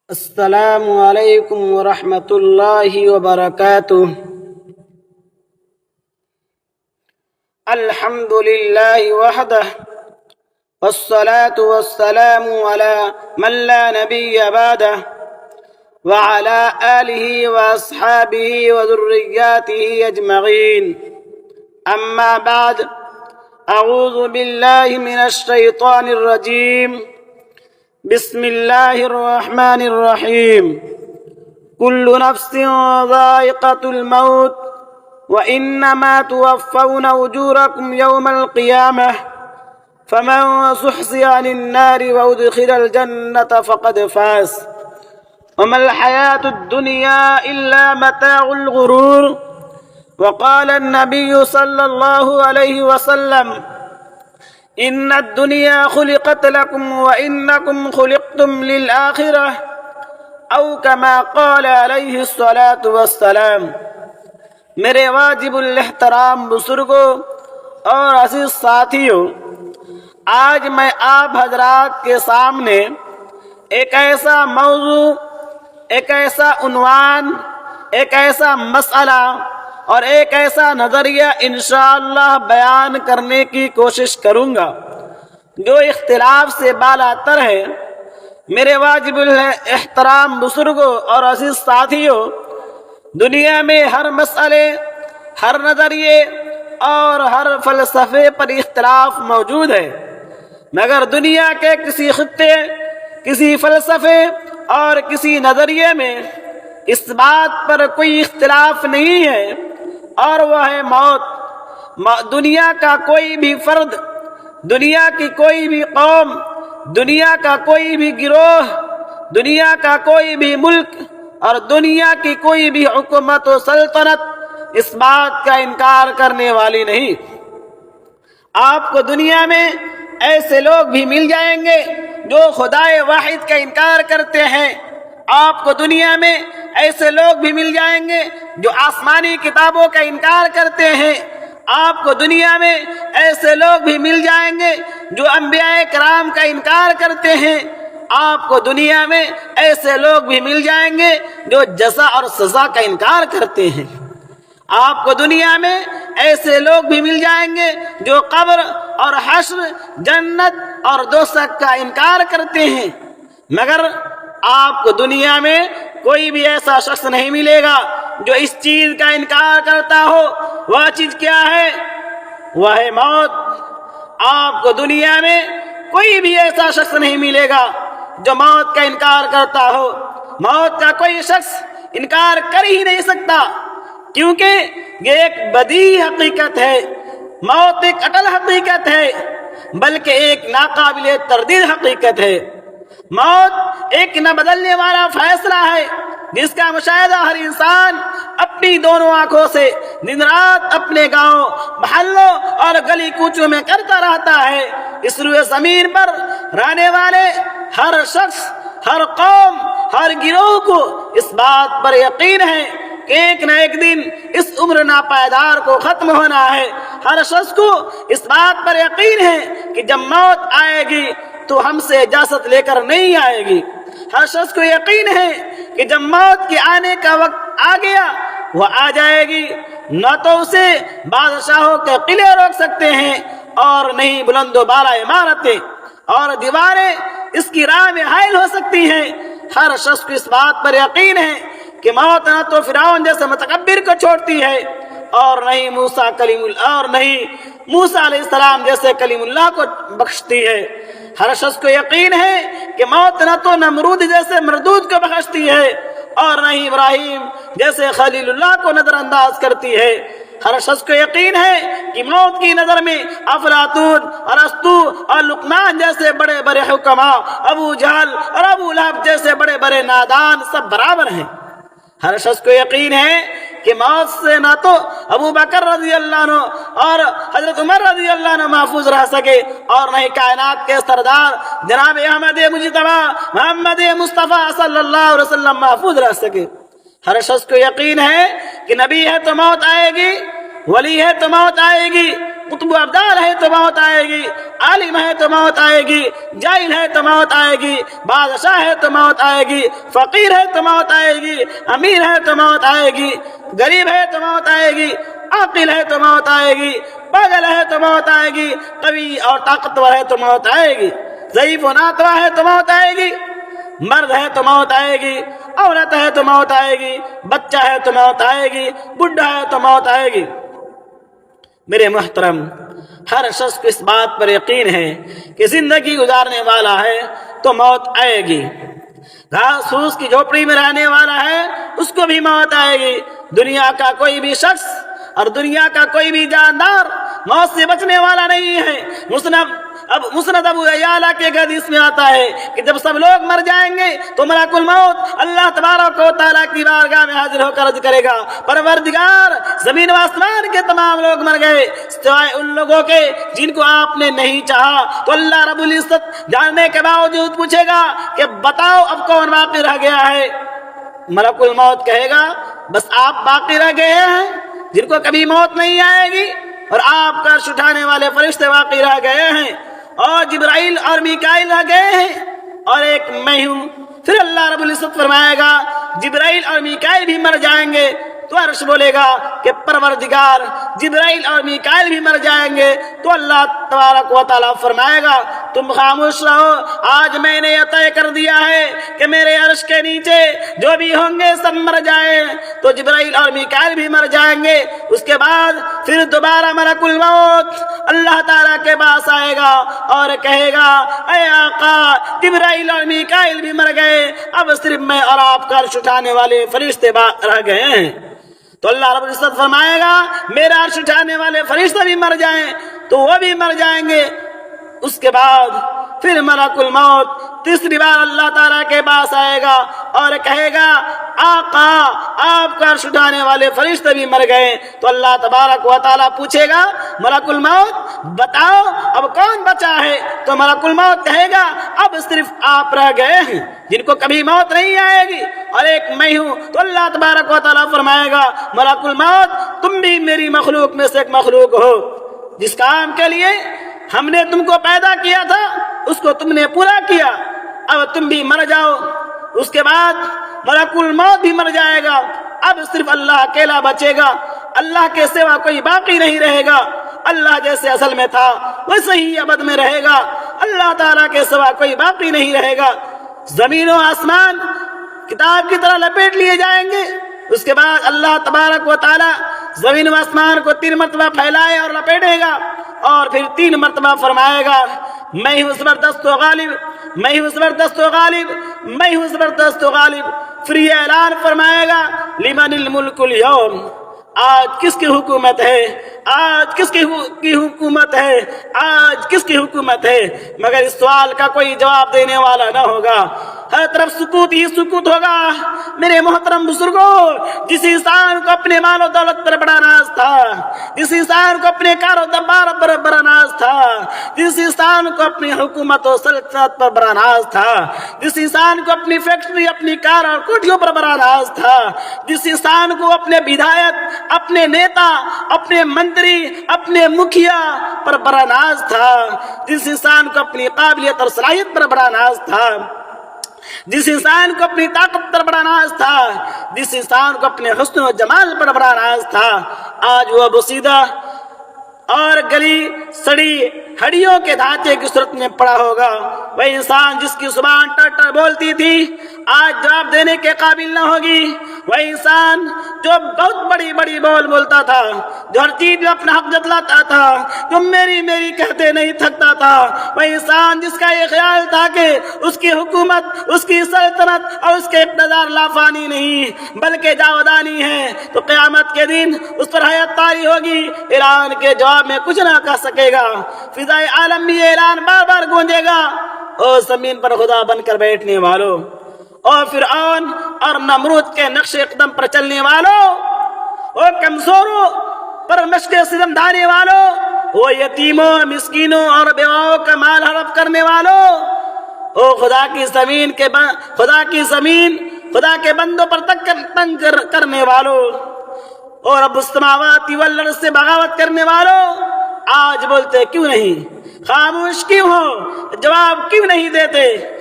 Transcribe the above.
السلام علیکم ورحمۃ اللہ وبرکاتہ۔ الحمد للہ وحدہ والصلاة والسلام على من لا نبی بعدہ وعلى آلہ واصحابہ وذریاتہ اجمعین، اما بعد، اعوذ باللہ من الشیطان الرجیم، بسم اللہ الرحمن الرحیم۔ کل نفس ذائقۃ الموت وانما توفون اجورکم یوم القیامہ فمن زحزح عن النار وادخل الجنة فقد فاز وما الحیاة الدنیا الا متاع الغرور۔ وقال النبی صلی اللہ علیہ وسلم: ان الدنیا خلقت لکم وانکم خلقتم للآخرہ، او کما قال علیہ الصلاة والسلام۔ میرے واجب الاحترام بزرگوں اور عزیز ساتھیوں، آج میں آپ حضرات کے سامنے ایک ایسا موضوع، ایک ایسا عنوان، ایک ایسا مسئلہ اور ایک ایسا نظریہ انشاءاللہ بیان کرنے کی کوشش کروں گا جو اختلاف سے بالا تر ہے۔ میرے واجب الاحترام بزرگوں اور عزیز ساتھیوں، دنیا میں ہر مسئلے، ہر نظریے اور ہر فلسفے پر اختلاف موجود ہے، مگر دنیا کے کسی خطے، کسی فلسفے اور کسی نظریے میں اس بات پر کوئی اختلاف نہیں ہے، اور وہ ہے موت۔ دنیا کا کوئی بھی فرد، دنیا کی کوئی بھی قوم، دنیا کا کوئی بھی گروہ، دنیا کا کوئی بھی ملک اور دنیا کی کوئی بھی حکومت و سلطنت اس بات کا انکار کرنے والی نہیں۔ آپ کو دنیا میں ایسے لوگ بھی مل جائیں گے جو خدائے واحد کا انکار کرتے ہیں، آپ کو دنیا میں ایسے لوگ بھی مل جائیں گے جو آسمانی کتابوں کا انکار کرتے ہیں، آپ کو دنیا میں ایسے لوگ بھی مل جائیں گے جو انبیاء کرام کا انکار کرتے ہیں، آپ کو دنیا میں ایسے لوگ بھی مل جائیں گے جو جزا اور سزا کا انکار کرتے ہیں، آپ کو دنیا میں ایسے لوگ بھی مل جائیں گے جو قبر اور حشر، جنت اور دوزخ کا انکار کرتے ہیں، مگر آپ کو دنیا میں کوئی بھی ایسا شخص نہیں ملے گا جو اس چیز کا انکار کرتا ہو۔ وہ چیز کیا ہے؟ وہ ہے موت۔ آپ کو دنیا میں کوئی بھی ایسا شخص نہیں ملے گا جو موت کا انکار کرتا ہو۔ موت کا کوئی شخص انکار کر ہی نہیں سکتا، کیونکہ یہ ایک بدیہی حقیقت ہے، موت ایک اٹل حقیقت ہے، بلکہ ایک ناقابل تردید حقیقت ہے۔ موت ایک نہ بدلنے والا فیصلہ ہے جس کا مشاہدہ ہر انسان اپنی دونوں آنکھوں سے دن رات اپنے گاؤں، محلوں اور گلی کوچوں میں کرتا رہتا ہے۔ اس روئے زمین پر رہنے والے ہر شخص، ہر قوم، ہر گروہ کو اس بات پر یقین ہے کہ ایک نہ ایک دن اس عمر ناپائیدار کو ختم ہونا ہے۔ ہر شخص کو اس بات پر یقین ہے کہ جب موت آئے گی تو ہم سے اجازت لے کر نہیں آئے گی۔ ہر شخص کو یقین ہے کہ جب موت کے آنے کا وقت آ گیا وہ آ جائے گی، نہ تو اسے بادشاہوں کے قلعے روک سکتے ہیں اور نہیں بلند و بالا عمارتیں اور دیواریں اس کی راہ میں حائل ہو سکتی ہیں۔ ہر شخص کو اس بات پر یقین ہے کہ موت نہ تو فرعون جیسے متکبر کو چھوڑتی ہے اور نہیں موسیٰ علیہ السلام جیسے کلیم اللہ کو بخشتی ہے۔ ہر شخص کو یقین ہے کہ موت نہ تو نمرود جیسے مردود کو بخشتی ہے اور نہ ہی ابراہیم جیسے خلیل اللہ کو نظر انداز کرتی ہے۔ ہر شخص کو یقین ہے کہ موت کی نظر میں افلاطون، ارسطو اور لقمان جیسے بڑے بڑے حکماء، ابو جہل اور ابو لہب جیسے بڑے بڑے نادان سب برابر ہیں۔ ہر شخص کو یقین ہے کہ موت سے نہ تو ابو بکر رضی اللہ عنہ اور حضرت عمر رضی اللہ عنہ محفوظ رہ سکے اور نہ ہی کائنات کے سردار جناب احمد مجتبی محمد مصطفیٰ صلی اللہ علیہ وسلم محفوظ رہ سکے۔ ہر شخص کو یقین ہے کہ نبی ہے تو موت آئے گی، ولی ہے تو موت آئے گی، قطب ابدال ہے تو موت آئے گی، عالم ہے تو موت آئے گی، جاہل ہے تو موت آئے گی، بادشاہ ہے تو موت آئے گی، فقیر ہے تو موت آئے گی، امیر ہے تو موت آئے گی، غریب ہے تو موت آئے گی، عاقل ہے تو موت آئے گی، پاگل ہے تو موت آئے گی، قوی اور طاقتور ہے تو موت آئے گی، ضعیف و ناتوا ہے تو موت آئے گی، مرد ہے تو موت آئے گی، عورت ہے تو موت آئے گی، بچہ ہے تو موت آئے گی، بڈھا ہے تو موت آئے گی۔ میرے محترم، ہر شخص کو اس بات پر یقین ہے کہ زندگی گزارنے والا ہے تو موت آئے گی۔ گھاس پھوس کی جھوپڑی میں رہنے والا ہے اس کو بھی موت آئے گی۔ دنیا کا کوئی بھی شخص اور دنیا کا کوئی بھی جاندار موت سے بچنے والا نہیں ہے۔ مسند ابو یعلا کے حدیث میں آتا ہے کہ جب سب لوگ مر جائیں گے تو ملک الموت اللہ تبارک و تعالیٰ کی بارگاہ میں حاضر ہو کر عرض کرے گا، پروردگار، زمین و آسمان کے تمام لوگ مر گئے سوائے ان لوگوں کے جن کو آپ نے نہیں چاہا۔ تو اللہ رب العزت جاننے کے باوجود پوچھے گا کہ بتاؤ اب کون باقی رہ گیا ہے؟ ملک الموت کہے گا بس آپ باقی رہ گئے ہیں جن کو کبھی موت نہیں آئے گی، اور آپ کا عرش اٹھانے والے فرشتے باقی رہ گئے ہیں، اور جبرائیل اور میکائیل رہ گئے ہیں، اور ایک میں ہوں۔ پھر اللہ رب العزت فرمائے گا جبرائیل اور میکائیل بھی مر جائیں گے تو عرش بولے گا کہ پروردگار، جبرائیل اور میکائیل بھی مر جائیں گے تو اللہ تبارک و تعالیٰ فرمائے گا تم خاموش رہو، آج میں نے یہ طے کر دیا ہے کہ میرے عرش کے نیچے جو بھی ہوں گے سب مر جائیں۔ تو جبرائیل اور میکائیل بھی مر جائیں گے۔ اس کے بعد پھر دوبارہ ملک الموت اللہ تعالیٰ کے پاس آئے گا اور کہے گا اے آقا، جبرائیل اور میکائیل بھی مر گئے، اب صرف میں اور آپ کا عرش اٹھانے والے فرشتے رہ گئے ہیں۔ تو اللہ رب العزت فرمائے گا میرا عرش اٹھانے والے فرشتے بھی مر جائیں تو وہ بھی مر جائیں گے۔ اس کے بعد پھر ملک الموت تیسری بار اللہ تعالیٰ کے پاس آئے گا اور کہے گا آقا، آپ کا عرش اٹھانے والے فرشتے بھی مر گئے۔ تو اللہ تبارک و تعالیٰ پوچھے گا ملک الموت بتاؤ اب کون بچا ہے؟ تو ملک الموت کہے گا اب صرف آپ رہ گئے ہیں جن کو کبھی موت نہیں آئے گی، اور ایک میں ہوں۔ تو اللہ تبارک و تعالیٰ فرمائے گا ملک الموت تم بھی میری مخلوق میں سے ایک مخلوق ہو، جس کام کے لیے ہم نے تم کو پیدا کیا تھا اس کو تم نے پورا کیا، اب تم بھی مر جاؤ۔ اس کے بعد ملک الموت بھی مر جائے گا، اب صرف اللہ اکیلا بچے گا، اللہ کے سوا کوئی باقی نہیں رہے گا۔ اللہ جیسے اصل میں تھا ویسے ہی ابد میں رہے گا، اللہ تعالیٰ کے سوا کوئی باقی نہیں رہے گا۔ زمین و آسمان کتاب کی طرح لپیٹ لیے جائیں گے۔ اس کے بعد اللہ تبارک و تعالیٰ زمین و آسمان کو 3 مرتبہ پھیلائے اور لپیٹے گا، اور پھر 3 مرتبہ فرمائے گا میں ہوں زبردست و غالب، میں ہوں زبردست و غالب، میں ہوں زبردست و غالب۔ پھر یہ اعلان فرمائے گا لمن الملک اليوم، آج کس کی حکومت ہے؟ آج کس کی حکومت ہے؟ آج کس کی حکومت ہے؟ مگر اس سوال کا کوئی جواب دینے والا نہ ہوگا، ہر طرف سکوت ہی سکوت ہوگا۔ میرے محترم بزرگوں، جس انسان کو اپنے مال و دولت پر بڑا ناز تھا، جس انسان کو اپنے کار و دربار پر بڑا ناز تھا، جس انسان کو اپنی حکومت و سلطنت پر بڑا ناز تھا، جس انسان کو اپنی فیکٹری، اپنی کار اور کوٹھیوں پر بڑا ناز تھا، جس انسان کو اپنے ودھایک، اپنے نیتا، اپنے منتری، اپنے مکھیا پر بڑا ناز تھا، جس انسان کو اپنی قابلیت اور صلاحیت پر بڑا ناز تھا، جس انسان کو اپنی طاقت پر بڑا ناز تھا، جس انسان کو اپنے حسن و جمال پر بڑا ناز تھا، آج وہ بوسیدہ اور گلی سڑی ہڈیوں کے ڈھانچے کی صورت میں پڑا ہوگا۔ وہ انسان جس کی زبان ٹر ٹر بولتی تھی آج جواب دینے کے قابل نہ ہوگی۔ وہ انسان جو بہت بڑی بڑی بول بولتا تھا، جو ہر چیز میں اپنا حق جتلاتا تھا، جو میری میری کہتے نہیں تھکتا تھا، وہ انسان جس کا یہ خیال تھا کہ اس کی حکومت، اس کی سلطنت اور اس کے اقتدار لافانی نہیں بلکہ جاودانی ہے، تو قیامت کے دن اس پر حیات طاری ہوگی، اعلان کے جواب میں کچھ نہ کہہ سکے گا۔ فضائے عالم میں یہ اعلان بار بار گونجے گا، اور زمین پر خدا بن کر بیٹھنے والوں، اور فرعون اور نمرود کے نقش قدم پر چلنے والوں، اور کمزوروں پر مشق ستم ڈھانے والوں، وہ یتیموں، مسکینوں اور بیواؤں کا مال ہڑپ کرنے والوں، او خدا کی زمین خدا کے بندوں پر تنگ کرنے والوں، اور رب السماوات والارض سے بغاوت کرنے والوں، آج بولتے کیوں نہیں؟ خاموش کیوں ہو؟ جواب کیوں نہیں دیتے؟